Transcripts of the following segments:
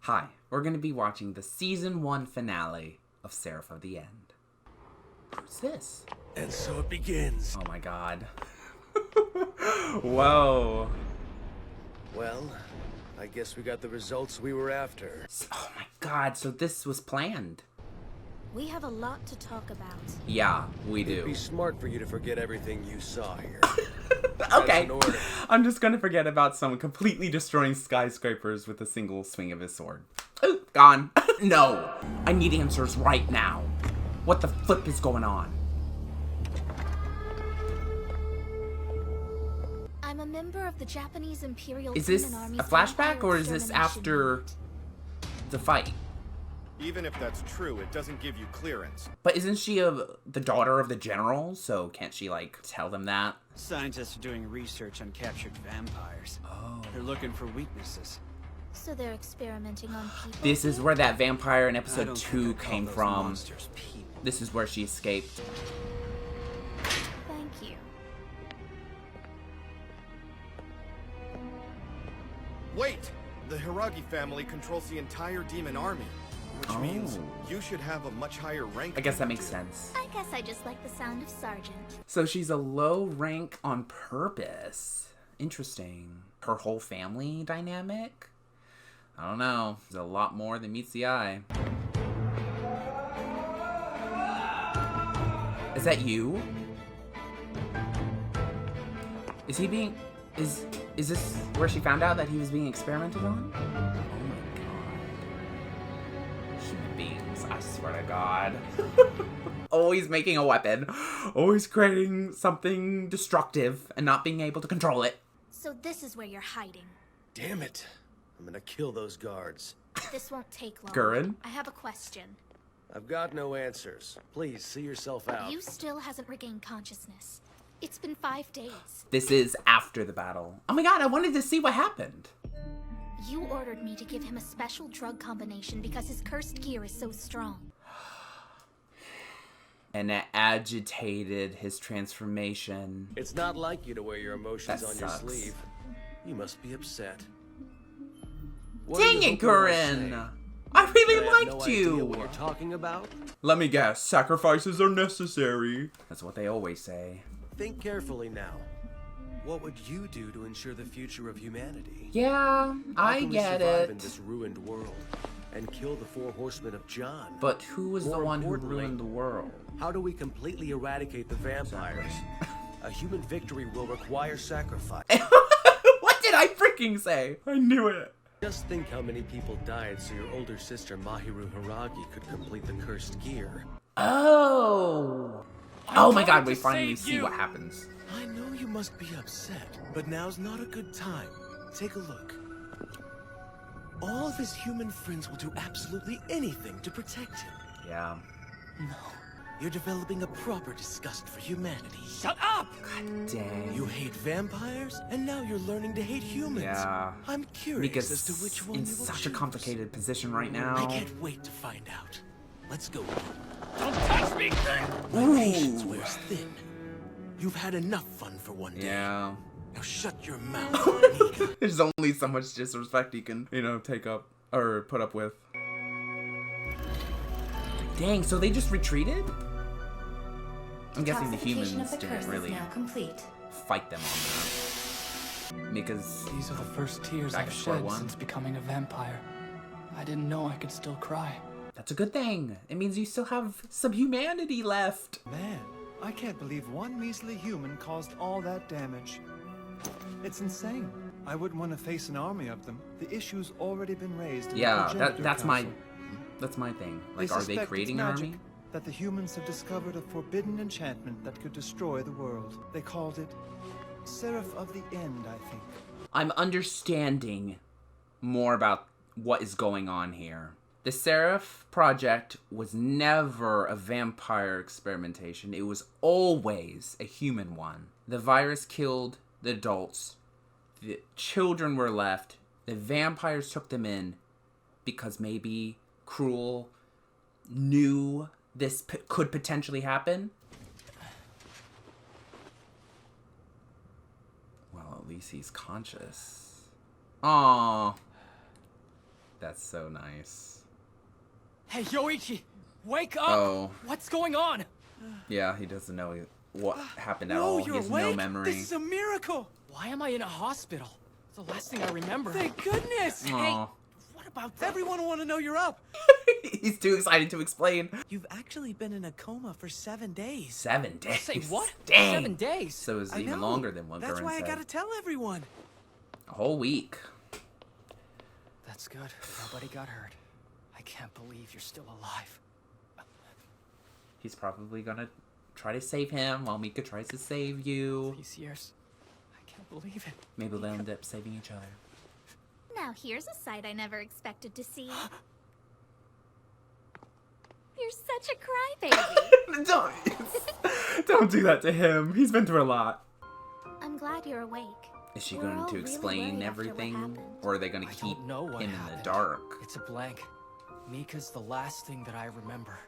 Hi, we're going to be watching the Season 1 finale of Seraph of the End. Who's this? And so it begins. Oh my god. Whoa. Well, I guess we got the results we were after. Oh my god, so this was planned. We have a lot to talk about. Yeah, we do. It'd be smart for you to forget everything you saw here. Okay, I'm just gonna forget about someone completely destroying skyscrapers with a single swing of his sword. Ooh, gone. No, I need answers right now. What the flip is going on? I'm a member of the Japanese Imperial Is this Demon Army's a flashback vampire or is this extermination after unit. the fight? Even if that's true, it doesn't give you clearance. But isn't she the daughter of the general? So can't she, like, tell them that? Scientists are doing research on captured vampires. Oh. They're looking for weaknesses. So they're experimenting on people. This is where that vampire in I episode don't 2 think I call came those from. monsters people. This is where she escaped. Thank you. Wait! The Hiragi family controls the entire demon army, which means you should have a much higher rank. I guess that than makes you. sense. I guess I just like the sound of sergeant. So she's a low rank on purpose. Interesting. Her whole family dynamic? I don't know. There's a lot more than meets the eye. Is that you? Is he being... Is this where she found out that he was being experimented on? Oh my god. Human beings, I swear to god. Always making a weapon. Always creating something destructive and not being able to control it. So this is where you're hiding. Damn it. I'm gonna kill those guards. This won't take long. 𝓤𝓐𝓛? I have a question. I've got no answers. Please, see yourself out. You still hasn't regained consciousness. It's been 5 days. This is after the battle. Oh my god, I wanted to see what happened. You ordered me to give him a special drug combination because his cursed gear is so strong. And it agitated his transformation. It's not like you to wear your emotions That on sucks. your sleeve. You must be upset. Dang it, 𝓤𝓐𝓛! I really liked no you! idea what you're talking about? Let me guess, sacrifices are necessary. That's what they always say. Think carefully now. What would you do to ensure the future of humanity? Yeah, How I can we get survive in it. this ruined world and kill the 4 horsemen of John? But who was the More one who importantly, ruined the world? How do we completely eradicate the vampires? A human victory will require sacrifice. What did I freaking say? I knew it. Just think how many people died so your older sister Mahiru Hiragi could complete the cursed gear. Oh. Oh my god, we finally see what happens. I know you must be upset, but now's not a good time. Take a look. All of his human friends will do absolutely anything to protect him. Yeah. No. You're developing a proper disgust for humanity. Shut up! God dang. You hate vampires, and now you're learning to hate humans. Yeah. I'm curious Mika's as to which one in you will such a choose. complicated position right now. I can't wait to find out. Let's go. Don't touch me! My patience wears thin. You've had enough fun for one day. Yeah. Now shut your mouth, Mika. There's only so much disrespect he can, take up or put up with. Dang, so they just retreated? I'm guessing the humans didn't really fight them on that. Mika's These are the first tears back I've at square shed one. since becoming a vampire. I didn't know I could still cry. That's a good thing. It means you still have some humanity left. Man, I can't believe one measly human caused all that damage. It's insane. I wouldn't want to face an army of them. The issue's already been raised in the Yeah, Progenitor that's Council. my thing. They Like, are they suspect creating it's an magic, army? that the humans have discovered a forbidden enchantment that could destroy the world. They called it Seraph of the End, I think. I'm understanding more about what is going on here. The Seraph project was never a vampire experimentation. It was always a human one. The virus killed the adults. The children were left. The vampires took them in because maybe Cruel knew this could potentially happen. Well, at least he's conscious. Aww. That's so nice. Hey, Yoichi! Wake up! Oh. What's going on? Yeah, he doesn't know what happened at No, all. He you're has awake. no memory. This is a miracle. Why am I in a hospital? It's the last thing I remember. Thank goodness. Aw. What about that? Everyone will want to know you're up. He's too excited to explain. You've actually been in a coma for 7 days. 7 days. Say what? Dang. 7 days? So it's I even know. longer than what That's Gurren why said. I gotta tell everyone. A whole week. That's good. Nobody got hurt. I can't believe you're still alive. He's probably gonna try to save him while Mika tries to save you. These years. I can't believe it. Maybe they'll end up saving each other. Now here's a sight I never expected to see. You're such a crybaby. Don't do that to him. He's been through a lot. I'm glad you're awake. Is she We're going all to really explain worried after what everything? happened. Or are they going I to don't keep know him what in the happened. dark? It's a blank. Mika's the last thing that I remember.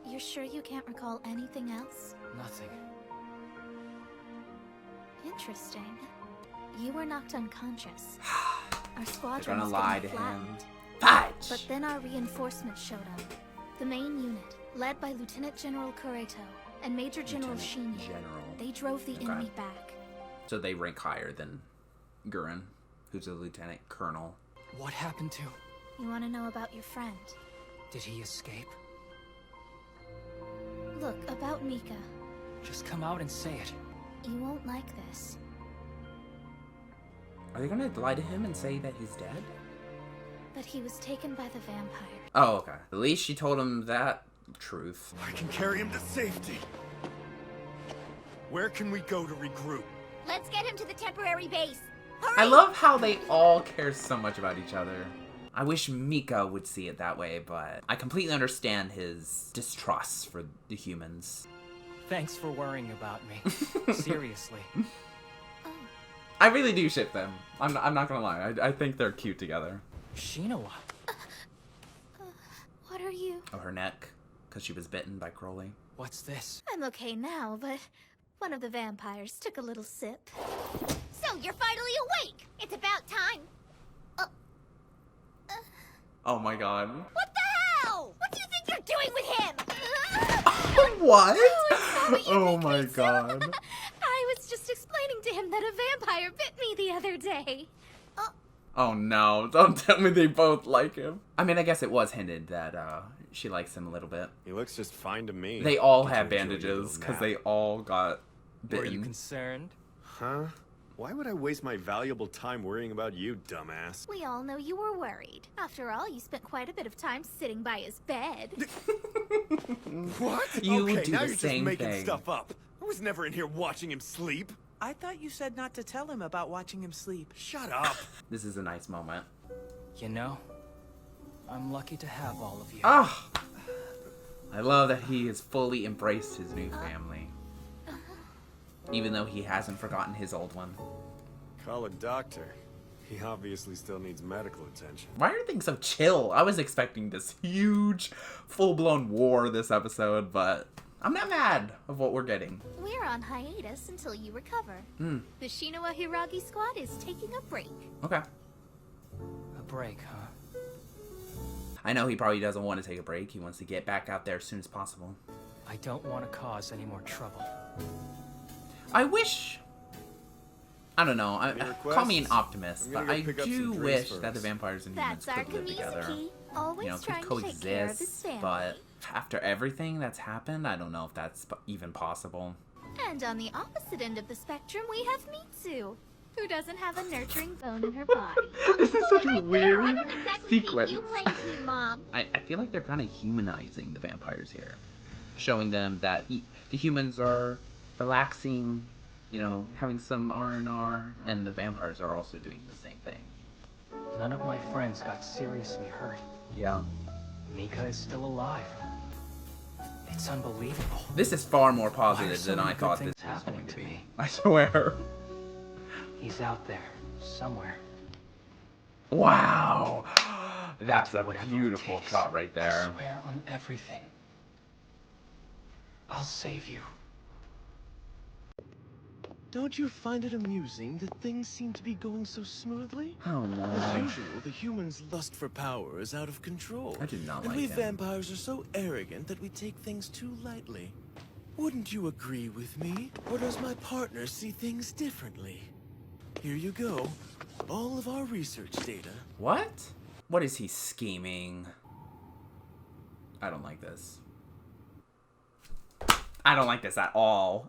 You're sure you can't recall anything else? Nothing. Interesting. You were knocked unconscious. Our They're squadron gonna was lie getting to him. flattened. Fudge! But then our reinforcements showed up. The main unit, led by Lieutenant General Kureto and Major General Lieutenant Shinji. General. They drove the Okay. enemy back. So they rank higher than Gurren, who's a lieutenant colonel. What happened to? You want to know about your friend? Did he escape? Look, about Mika. Just come out and say it. You won't like this. Are they gonna lie to him and say that he's dead? But he was taken by the vampire. Oh, okay. At least she told him that truth. I can carry him to safety. Where can we go to regroup? Let's get him to the temporary base. I love how they all care so much about each other. I wish Mika would see it that way, but I completely understand his distrust for the humans. Thanks for worrying about me. Seriously. I really do ship them. I'm not gonna lie. I think they're cute together. Shinoa. What are you? Oh, her neck, because she was bitten by Crowley. What's this? I'm okay now, but one of the vampires took a little sip. So you're finally awake! It's about time! Oh my god. What the hell? What do you think you're doing with him? What? what you Oh think my me to? god. I was just explaining to him that a vampire bit me the other day. Oh no, don't tell me they both like him. I mean, I guess it was hinted that she likes him a little bit. He looks just fine to me. They all Get have to enjoy your bandages little because nap. they all got Were you bitten. concerned? Huh? Why would I waste my valuable time worrying about you, dumbass? We all know you were worried. After all, you spent quite a bit of time sitting by his bed. What? You okay, would do now the you're just same making thing. stuff up. I was never in here watching him sleep. I thought you said not to tell him about watching him sleep. Shut up. This is a nice moment. You know, I'm lucky to have all of you. Ah! I love that he has fully embraced his new family. Even though he hasn't forgotten his old one. Call a doctor. He obviously still needs medical attention. Why are things so chill? I was expecting this huge, full-blown war this episode, but I'm not mad of what we're getting. We're on hiatus until you recover. The Shinoa Hiragi squad is taking a break. Okay. A break, huh? I know he probably doesn't want to take a break. He wants to get back out there as soon as possible. I don't want to cause any more trouble. I wish... I don't know. Any Call me an requests? optimist, I'm but gonna I go pick up do some wish drinks that the first. vampires and humans That's our could live together. Kamizuki. Always You know, trying could to take care of his coexist, family. but after everything that's happened, I don't know if that's even possible. And on the opposite end of the spectrum, we have Mitsu, who doesn't have a nurturing bone in her body. This is such a weird sequence. You blame me, Mom. I feel like they're kind of humanizing the vampires here. Showing them that the humans are relaxing, you know, having some R&R, and the vampires are also doing the same thing. None of my friends got seriously hurt. Yeah. Mika is still alive. It's unbelievable. This is far more Why are positive so than many I good thought things this was happening going to to be. me? I swear. He's out there, somewhere. Wow. That's a Whatever it beautiful takes. shot right there. I swear on everything. I'll save you. Don't you find it amusing that things seem to be going so smoothly? Oh no. As usual, the humans' lust for power is out of control. I do not and like we him. vampires are so arrogant that we take things too lightly. Wouldn't you agree with me? Or does my partner see things differently? Here you go. All of our research data. What? What is he scheming? I don't like this. I don't like this at all.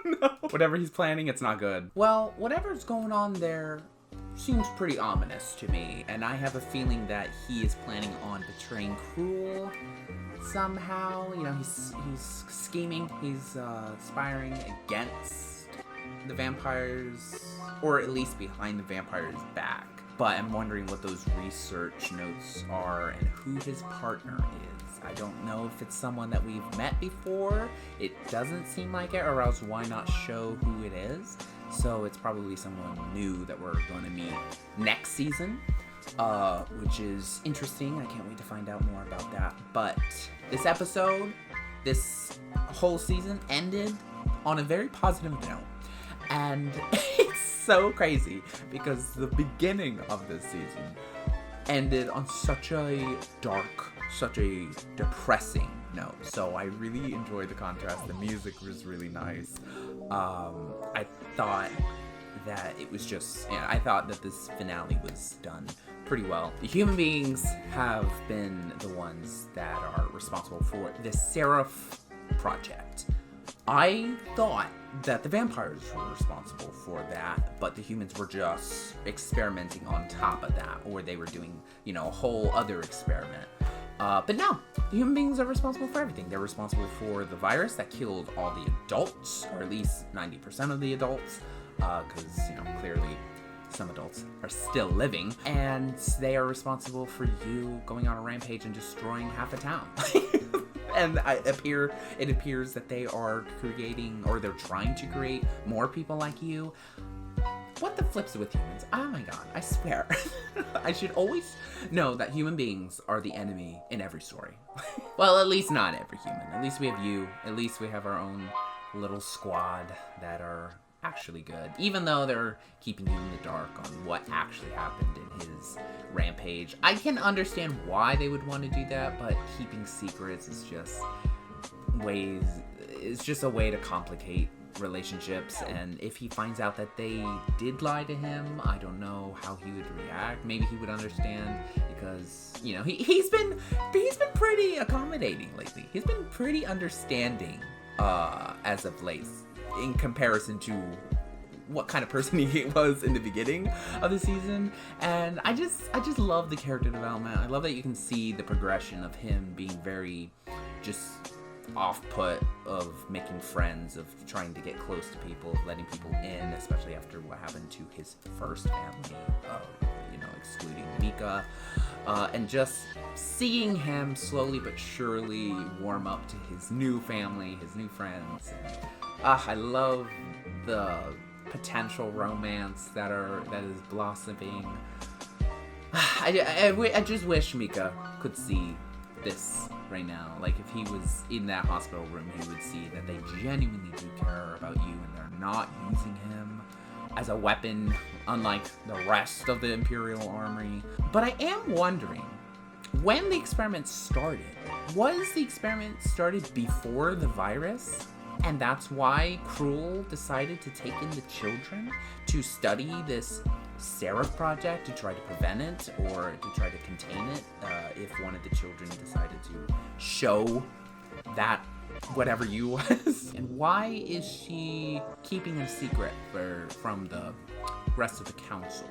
No. Whatever he's planning, it's not good. Well, whatever's going on there seems pretty ominous to me, and I have a feeling that he is planning on betraying 𝓤𝓞𝓒𝓘𝓐 somehow. You know, he's scheming, he's aspiring against the vampires, or at least behind the vampires' back. But I'm wondering what those research notes are and who his partner is. I don't know if it's someone that we've met before. It doesn't seem like it, or else why not show who it is? So it's probably someone new that we're going to meet next season, which is interesting. I can't wait to find out more about that. But this episode, this whole season ended on a very positive note. And it's so crazy because the beginning of this season ended on such a dark, such a depressing note. So I really enjoyed the contrast. The music was really nice. I thought that it was just, I thought that this finale was done pretty well. The human beings have been the ones that are responsible for the Seraph project. I thought that the vampires were responsible for that, but the humans were just experimenting on top of that, or they were doing, a whole other experiment. But no, the human beings are responsible for everything. They're responsible for the virus that killed all the adults, or at least 90% of the adults, because, clearly some adults are still living, and they are responsible for you going on a rampage and destroying half a town. And it appears that they are creating, or they're trying to create more people like you. What the flips with humans? Oh my god, I swear. I should always know that human beings are the enemy in every story. Well, at least not every human. At least we have you. At least we have our own little squad that are actually good. Even though they're keeping you in the dark on what actually happened in his rampage. I can understand why they would want to do that, but keeping secrets is just a way to complicate relationships. And if he finds out that they did lie to him, I don't know how he would react. Maybe he would understand, because he's been pretty accommodating lately. He's been pretty understanding as of late, in comparison to what kind of person he was in the beginning of the season. And I just love the character development. I love that you can see the progression of him being very just off-put, of making friends, of trying to get close to people, of letting people in, especially after what happened to his first family, excluding Mika, and just seeing him slowly but surely warm up to his new family, his new friends. I love the potential romance that is blossoming. I just wish Mika could see this right now. Like, if he was in that hospital room, he would see that they genuinely do care about you, and they're not using him as a weapon, unlike the rest of the Imperial Armory. But I am wondering, when the experiment started, was the experiment started before the virus? And that's why 𝓤𝓞𝓒𝓘𝓐 decided to take in the children to study this Seraph project, to try to prevent it, or to try to contain it, if one of the children decided to show that whatever you was. And why is she keeping a secret from the rest of the council?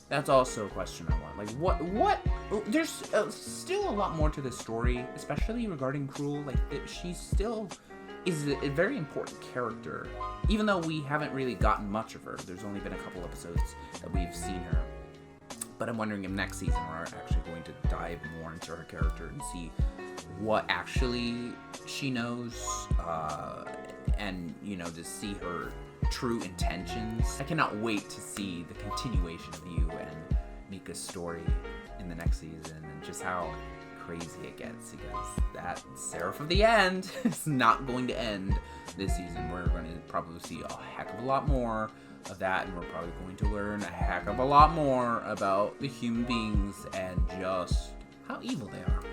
That's also a question I want. Like, what? There's still a lot more to the story, especially regarding 𝓤𝓞𝓒𝓘𝓐. Like, she still is a very important character, even though we haven't really gotten much of her. There's only been a couple episodes that we've seen her. But I'm wondering if next season we're actually going to dive more into her character and see what actually she knows, and to see her true intentions. I cannot wait to see the continuation of you and Mika's story in the next season, and just how crazy it gets, because that Seraph of the End is not going to end this season. We're going to probably see a heck of a lot more of that, and we're probably going to learn a heck of a lot more about the human beings and just how evil they are.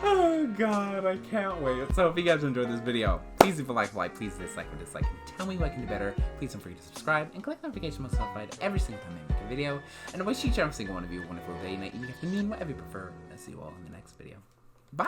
Oh god, I can't wait. So if you guys enjoyed this video, please leave a like, please dislike or dislike, and tell me what I can do better. Please don't forget to subscribe and click the notification bell so notified every single time I make a video. And I wish each and every single one of you a wonderful day, night, evening, afternoon, whatever you prefer. I'll see you all in the next video. Bye!